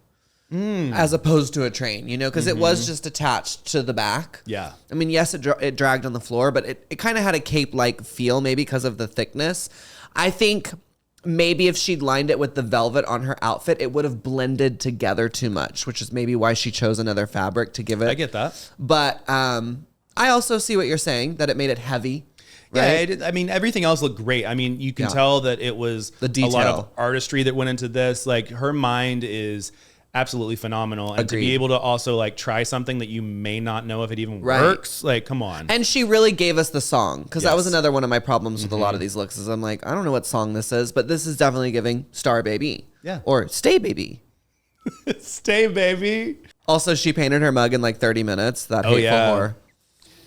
as opposed to a train, you know, because it was just attached to the back. Yeah. I mean, yes, it dragged on the floor, but it kind of had a cape-like feel, maybe because of the thickness. I think maybe if she'd lined it with the velvet on her outfit, it would have blended together too much, which is maybe why she chose another fabric to give it. I get that. But I also see what you're saying, that it made it heavy. Right? Yeah, I mean, everything else looked great. I mean, you can tell that it was the detail. A lot of artistry that went into this. Like, her mind is absolutely phenomenal. And to be able to also like try something that you may not know if it even works, like, come on. And she really gave us the song, because that was another one of my problems with a lot of these looks is I'm like, I don't know what song this is, but this is definitely giving Star Baby. Yeah. Or Stay Baby. Stay Baby. Also, she painted her mug in like 30 minutes. That hateful whore.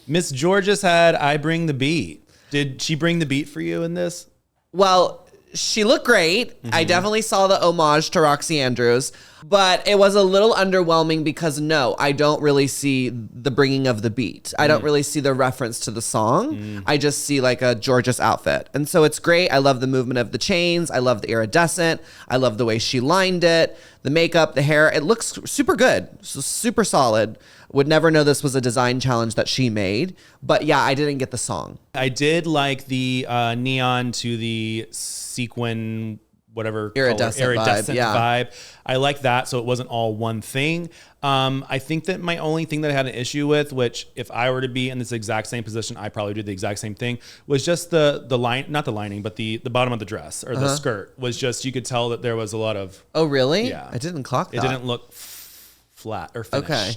Miss Georges had I Bring the Beat. Did she bring the beat for you in this? Well, she looked great. I definitely saw the homage to Roxxxy Andrews, but it was a little underwhelming because no, I don't really see the bringing of the beat. I don't really see the reference to the song. I just see like a Georges outfit. And so it's great. I love the movement of the chains. I love the iridescent. I love the way she lined it, the makeup, the hair. It looks super good, so super solid. Would never know this was a design challenge that she made. But yeah, I didn't get the song. I did like the neon to the sequin, whatever, iridescent vibe. I like that, so it wasn't all one thing. I think that my only thing that I had an issue with, which if I were to be in this exact same position, I probably do the exact same thing, was just the line, not the lining, but the bottom of the dress or the skirt was just, you could tell that there was a lot of... Oh, really? Yeah. I didn't clock that. It didn't look flat or finished. Okay.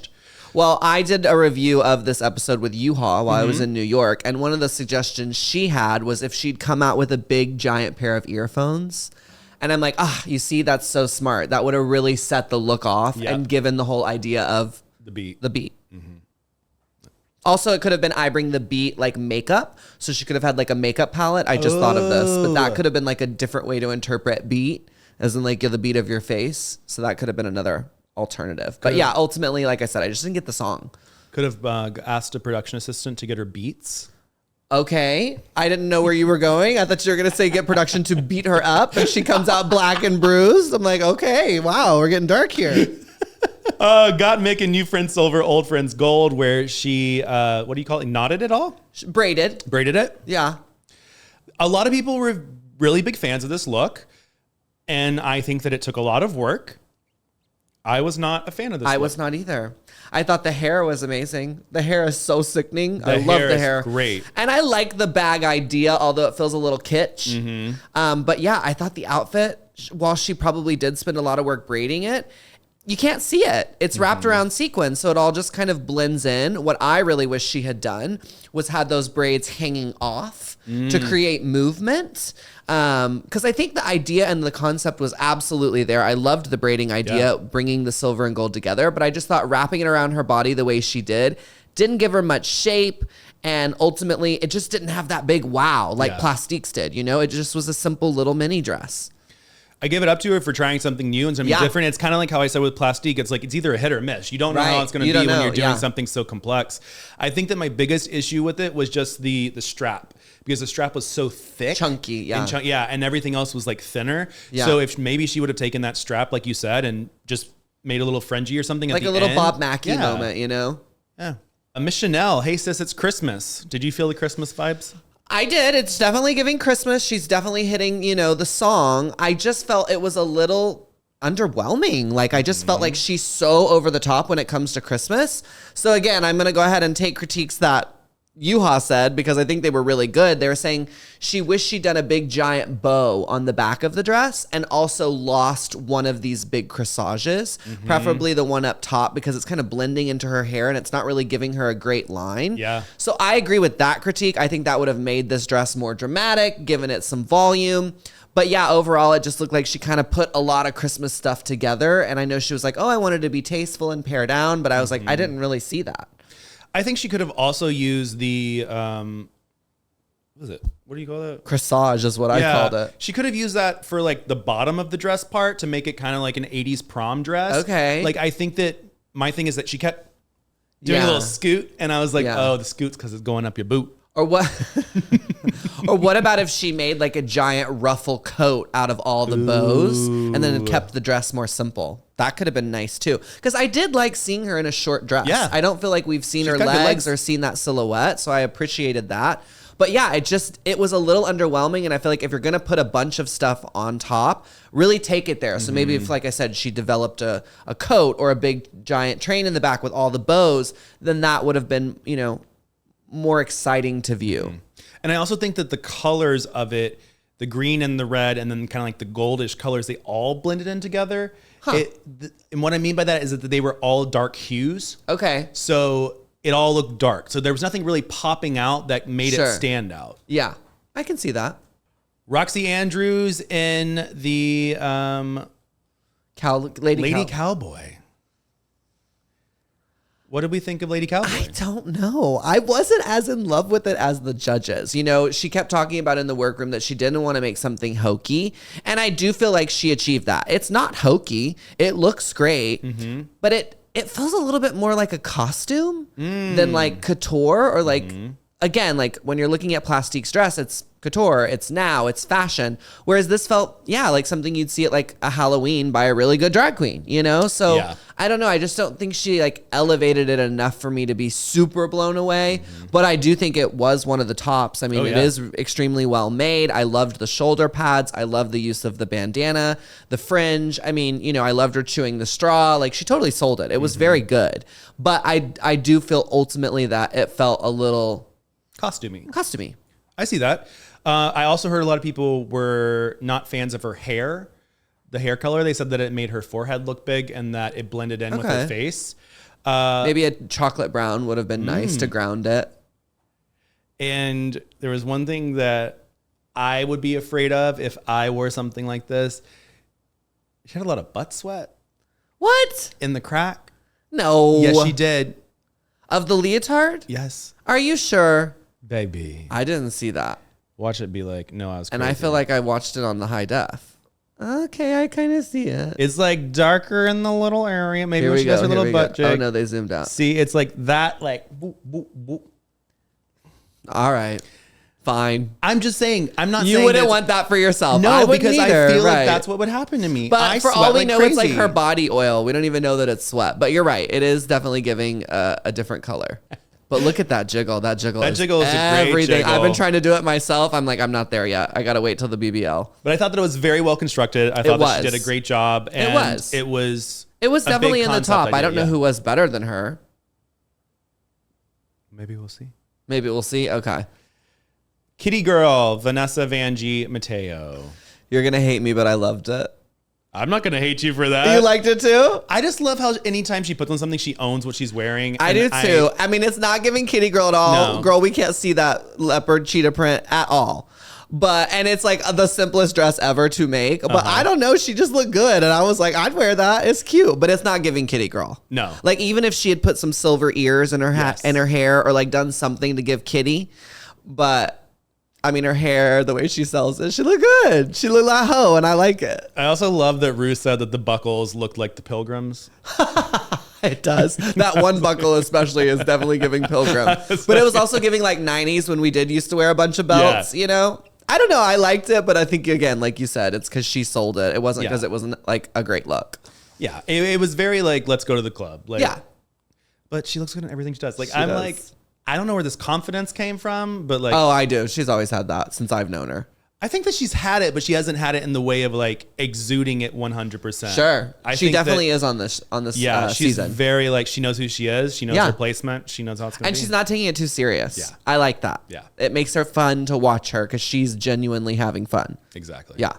Well, I did a review of this episode with Yuha while I was in New York, and one of the suggestions she had was if she'd come out with a big, giant pair of earphones. And I'm like, you see, that's so smart. That would have really set the look off and given the whole idea of the beat. Also, it could have been I Bring the Beat, like makeup. So she could have had like a makeup palette. I just thought of this, but that could have been like a different way to interpret beat, as in like the beat of your face. So that could have been another alternative. But yeah, ultimately, like I said, I just didn't get the song. Could have asked a production assistant to get her beats. Okay. I didn't know where you were going. I thought you were going to say get production to beat her up and she comes out black and bruised. I'm like, okay, wow, we're getting dark here. Got Mick and new friends silver, old friends gold, where she, what do you call it? Knotted it all? Braided. Braided it? Yeah. A lot of people were really big fans of this look. And I think that it took a lot of work. I was not a fan of this look. I was not either. I thought the hair was amazing. The hair is so sickening. I love the hair. Great. And I like the bag idea, although it feels a little kitsch. But yeah, I thought the outfit, while she probably did spend a lot of work braiding it, you can't see it. It's wrapped around sequins, so it all just kind of blends in. What I really wish she had done was had those braids hanging off to create movement. Because I think the idea and the concept was absolutely there. I loved the braiding idea, bringing the silver and gold together, but I just thought wrapping it around her body the way she didn't give her much shape. And ultimately, it just didn't have that big wow like Plastiques did. You know, it just was a simple little mini dress. I give it up to her for trying something new and something different. It's kind of like how I said with Plastique. It's like, it's either a hit or miss. You don't know how it's going to be when you're doing something so complex. I think that my biggest issue with it was just the strap, because the strap was so thick. Chunky, and everything else was like thinner. So if maybe she would have taken that strap, like you said, and just made a little fringy or something like at the a little end. Bob Mackie moment, you know? Yeah. Miss Chanel, hey sis, it's Christmas. Did you feel the Christmas vibes? I did. It's definitely giving Christmas. She's definitely hitting, you know, the song. I just felt it was a little underwhelming. Like, I just felt like she's so over the top when it comes to Christmas. So again, I'm going to go ahead and take critiques that Yuha said, because I think they were really good. They were saying she wished she'd done a big giant bow on the back of the dress and also lost one of these big corsages, preferably the one up top, because it's kind of blending into her hair and it's not really giving her a great line. Yeah. So I agree with that critique. I think that would have made this dress more dramatic, given it some volume. But yeah, overall, it just looked like she kind of put a lot of Christmas stuff together. And I know she was like, oh, I wanted to be tasteful and pare down, but I was like, I didn't really see that. I think she could have also used the, what is it? What do you call that? Corsage is what I called it. She could have used that for like the bottom of the dress part to make it kind of like an 80s prom dress. Okay. Like, I think that my thing is that she kept doing a little scoot, and I was like, oh, the scoot's because it's going up your boot. Or what? Or what about if she made like a giant ruffle coat out of all the bows and then kept the dress more simple? That could have been nice too. Because I did like seeing her in a short dress. Yeah. I don't feel like we've seen her legs or seen that silhouette, so I appreciated that. But yeah, it was a little underwhelming, and I feel like if you're gonna put a bunch of stuff on top, really take it there. So maybe if, like I said, she developed a coat or a big giant train in the back with all the bows, then that would have been, you know, more exciting to view. And I also think that the colors of it, the green and the red, and then kind of like the goldish colors, they all blended in together. And what I mean by that is that they were all dark hues. Okay. So it all looked dark. So there was nothing really popping out that made it stand out. Yeah, I can see that. Roxxxy Andrews in the Lady Cowboy. What did we think of Lady Cowboy? I don't know. I wasn't as in love with it as the judges. You know, she kept talking about in the workroom that she didn't want to make something hokey. And I do feel like she achieved that. It's not hokey. It looks great. But it feels a little bit more like a costume than like couture or like, again, like when you're looking at Plastique's dress, it's couture, it's now, it's fashion. Whereas this felt, like something you'd see at like a Halloween by a really good drag queen, you know? So I don't know. I just don't think she like elevated it enough for me to be super blown away. But I do think it was one of the tops. I mean, it is extremely well made. I loved the shoulder pads. I loved the use of the bandana, the fringe. I mean, you know, I loved her chewing the straw. Like she totally sold it. It was very good. But I do feel ultimately that it felt a little costumey. I see that. I also heard a lot of people were not fans of her hair, the hair color. They said that it made her forehead look big and that it blended in with her face. Maybe a chocolate brown would have been nice to ground it. And there was one thing that I would be afraid of if I wore something like this. She had a lot of butt sweat. What? In the crack. No. Yes, she did. Of the leotard? Yes. Are you sure? Baby. I didn't see that. Watch it be like, no, I was crazy. And I feel like I watched it on the high def. Okay, I kind of see it. It's like darker in the little area. Maybe when she does her little butt jig. Oh, no, they zoomed out. See, it's like that, like, boop, boop, boop. All right. Fine. I'm just saying, I'm not saying you wouldn't want that for yourself. No, because either, I feel like that's what would happen to me. But I for all we know, crazy. it's like her body oil. We don't even know that it's sweat. But you're right. It is definitely giving a different color. But look at that jiggle. That jiggle is a great jiggle. I've been trying to do it myself. I'm like, I'm not there yet. I got to wait till the BBL. But I thought that it was very well constructed. I thought that she did a great job. And it was definitely in the top. I don't know who was better than her. Maybe we'll see. Okay. Kitty Girl, Vanessa Vanjie Mateo. You're going to hate me, but I loved it. I'm not going to hate you for that. You liked it too? I just love how anytime she puts on something, she owns what she's wearing. I do too. I mean, it's not giving Kitty Girl at all. No. Girl, we can't see that leopard cheetah print at all. And it's like the simplest dress ever to make. But I don't know. She just looked good. And I was like, I'd wear that. It's cute. But it's not giving Kitty Girl. No. Like even if she had put some silver ears in her hat and her hair or like done something to give Kitty. But I mean, her hair, the way she sells it, she looked good. She looked like a hoe, and I like it. I also love that Rue said that the buckles looked like the pilgrims. It does. That one buckle especially is definitely giving pilgrim. But it was also giving like 90s when we did used to wear a bunch of belts, you know? I don't know. I liked it, but I think, again, like you said, it's because she sold it. It wasn't because it wasn't like a great look. Yeah. It was very like, let's go to the club. Like, yeah. But she looks good in everything she does. Like, like, I don't know where this confidence came from, but like... Oh, I do. She's always had that since I've known her. I think that she's had it, but she hasn't had it in the way of like exuding it 100%. Sure. She definitely is on this she's season. Very like, she knows who she is. She knows her placement. She knows how it's going to be. And she's not taking it too serious. Yeah. I like that. Yeah. It makes her fun to watch her because she's genuinely having fun. Exactly. Yeah.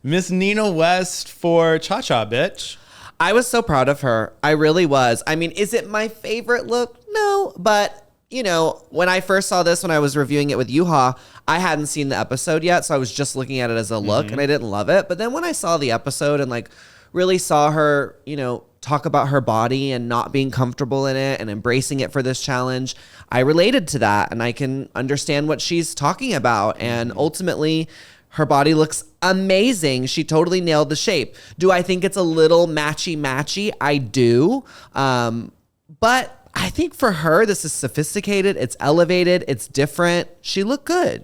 Miss Nina West for Cha Cha Bitch. I was so proud of her. I really was. I mean, is it my favorite look? No, but... You know, when I first saw this, when I was reviewing it with Yuha, I hadn't seen the episode yet, so I was just looking at it as a look, and I didn't love it. But then when I saw the episode and, like, really saw her, you know, talk about her body and not being comfortable in it and embracing it for this challenge, I related to that, and I can understand what she's talking about. And ultimately, her body looks amazing. She totally nailed the shape. Do I think it's a little matchy-matchy? I do. But... I think for her, this is sophisticated. It's elevated. It's different. She looked good.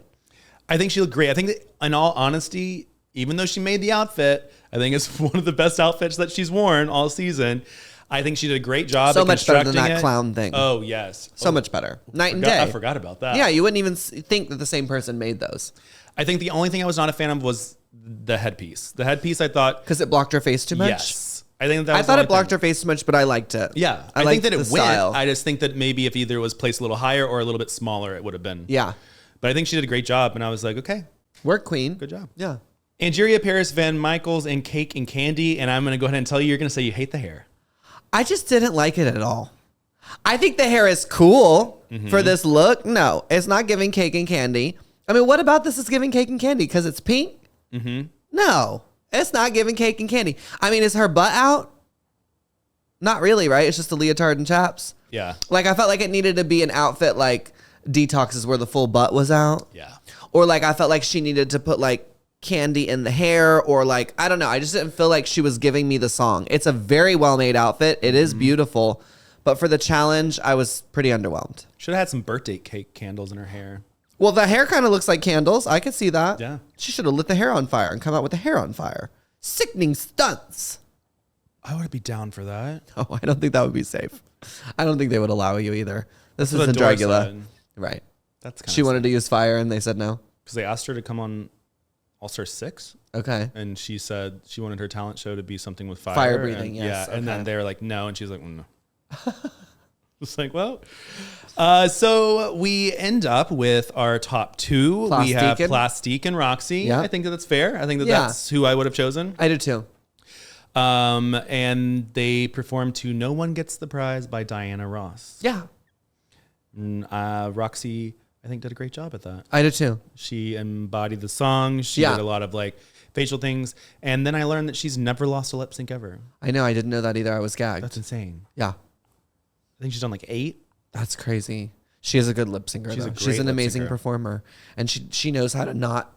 I think she looked great. I think that, in all honesty, even though she made the outfit, I think it's one of the best outfits that she's worn all season. I think she did a great job. So much better than that clown thing. Oh, yes. So much better. Night and day. I forgot about that. Yeah, you wouldn't even think that the same person made those. I think the only thing I was not a fan of was the headpiece. The headpiece, I thought... Because it blocked her face too much? Yes. I thought it blocked her face too much, but I liked it. Yeah. I think that it went. I just think that maybe if either it was placed a little higher or a little bit smaller, it would have been. Yeah. But I think she did a great job, and I was like, okay. Work, queen. Good job. Yeah. Angeria, Paris, Van Michaels, and Cake and Candy, and I'm going to go ahead and tell you, you're going to say you hate the hair. I just didn't like it at all. I think the hair is cool for this look. No, it's not giving Cake and Candy. I mean, what about this is giving Cake and Candy? Because it's pink? No, it's not giving Cake and Candy. I mean, is her butt out? Not really, right? It's just a leotard and chaps. Yeah. Like, I felt like it needed to be an outfit like Detox's where the full butt was out. Yeah. Or like, I felt like she needed to put like candy in the hair, or like, I don't know. I just didn't feel like she was giving me the song. It's a very well-made outfit. It is beautiful. But for the challenge, I was pretty underwhelmed. Should have had some birthday cake candles in her hair. Well, the hair kind of looks like candles. I could see that. Yeah. She should have lit the hair on fire and come out with the hair on fire. Sickening stunts. I would be down for that. Oh, I don't think that would be safe. I don't think they would allow you either. This is what in Adora Dragula. said. Right. That's kind of She wanted to use fire and they said no. because they asked her to come on All-Star 6. Okay. And she said she wanted her talent show to be something with fire. Fire breathing, and, yes, Yeah. And then okay. they were like, no. And she's like, no. It's like, well. So we end up with our top two. We have Plastique and Roxxxy. Yeah. I think that that's fair. I think that Yeah. that's who I would have chosen. I do too. And they performed to No One Gets the Prize by Diana Ross. Yeah. Roxxxy, I think, did a great job at that. I do too. She embodied the song. She did a lot of like facial things. And then I learned that she's never lost a lip sync ever. I know. I didn't know that either. I was gagged. That's insane. Yeah. I think she's done like 8. That's crazy. She is a good lip syncer. She's an amazing performer. And she knows how to not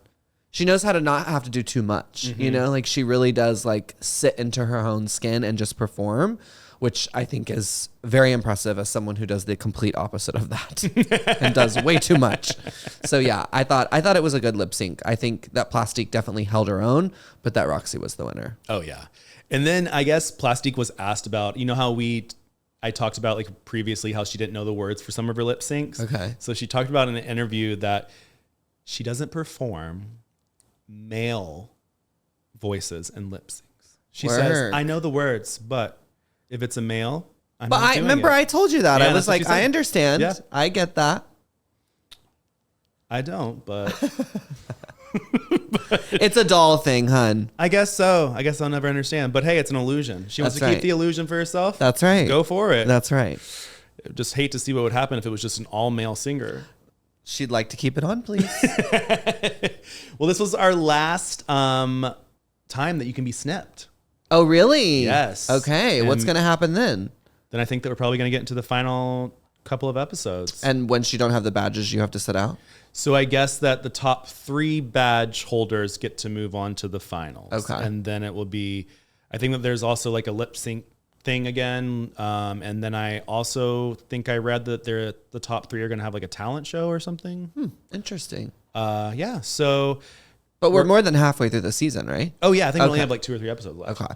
have to do too much. You know, like she really does like sit into her own skin and just perform, which I think is very impressive as someone who does the complete opposite of that and does way too much. So yeah, I thought it was a good lip sync. I think that Plastique definitely held her own, but that Roxxxy was the winner. Oh yeah. And then I guess Plastique was asked about, you know how I talked about like previously how she didn't know the words for some of her lip syncs. Okay. So she talked about in an interview that she doesn't perform male voices and lip syncs. She says, I know the words, but if it's a male, I'm not doing remember it. I told you that. Yeah, I was like, I understand. Yeah. I get that. I don't, but It's a doll thing, hun. I guess so. I guess I'll never understand. But hey, it's an illusion. She wants to keep the illusion for herself. That's right. Go for it. That's right. Just hate to see what would happen if it was just an all-male singer. She'd like to keep it on, please. Well, this was our last time that you can be snipped. Oh, really? Yes. Okay. And what's going to happen then? Then I think that we're probably going to get into the final couple of episodes. And once you don't have the badges, you have to sit out? So I guess that the top 3 badge holders get to move on to the finals. Okay. And then it will be, I think that there's also like a lip sync thing again. And then I also think I read that the top 3 are going to have like a talent show or something. Interesting. Yeah. So. But we're more than halfway through the season, right? Oh, yeah. I think we only have like 2 or 3 episodes left. Okay.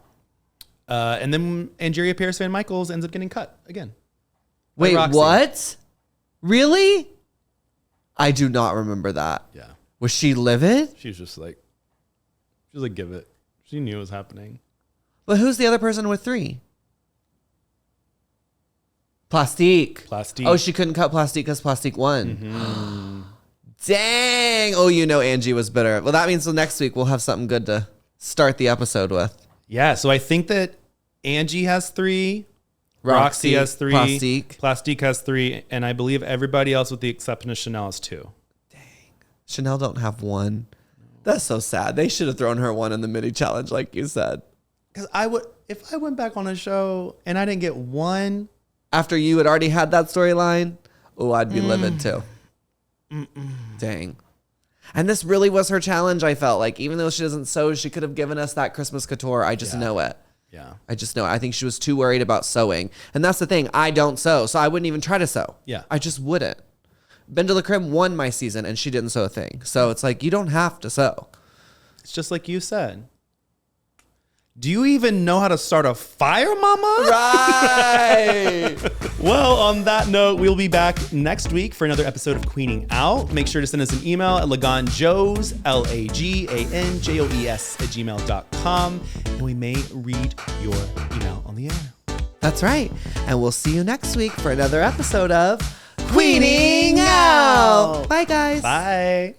And then Angeria, Paris, Van Michaels ends up getting cut again. Wait, Roxxxy. what? Really? I do not remember that. Yeah. Was she livid? She was like, give it. She knew it was happening. But who's the other person with 3? Plastique. Oh, she couldn't cut Plastique because Plastique won. Dang. Oh, you know Angie was bitter. Well, that means next week we'll have something good to start the episode with. Yeah, so I think that Angie has 3. Roxxxy has 3. Plastique has 3. And I believe everybody else with the exception of Chanel has 2. Dang. Chanel don't have 1. That's so sad. They should have thrown her 1 in the mini challenge, like you said. Because if I went back on a show and I didn't get 1. After you had already had that storyline, oh, I'd be livid too. Dang. And this really was her challenge, I felt like. Even though she doesn't sew, she could have given us that Christmas couture. I just know it. Yeah. I just know. I think she was too worried about sewing. And that's the thing. I don't sew, so I wouldn't even try to sew. Yeah. I just wouldn't. Ben de la Creme won my season, and she didn't sew a thing. So it's like, you don't have to sew. It's just like you said. Do you even know how to start a fire, mama? Right. Well, on that note, we'll be back next week for another episode of Queening Out. Make sure to send us an email at laganjoes, LAGANJOES @gmail.com, and we may read your email on the air. That's right. And we'll see you next week for another episode of Queening Out. Bye, guys. Bye.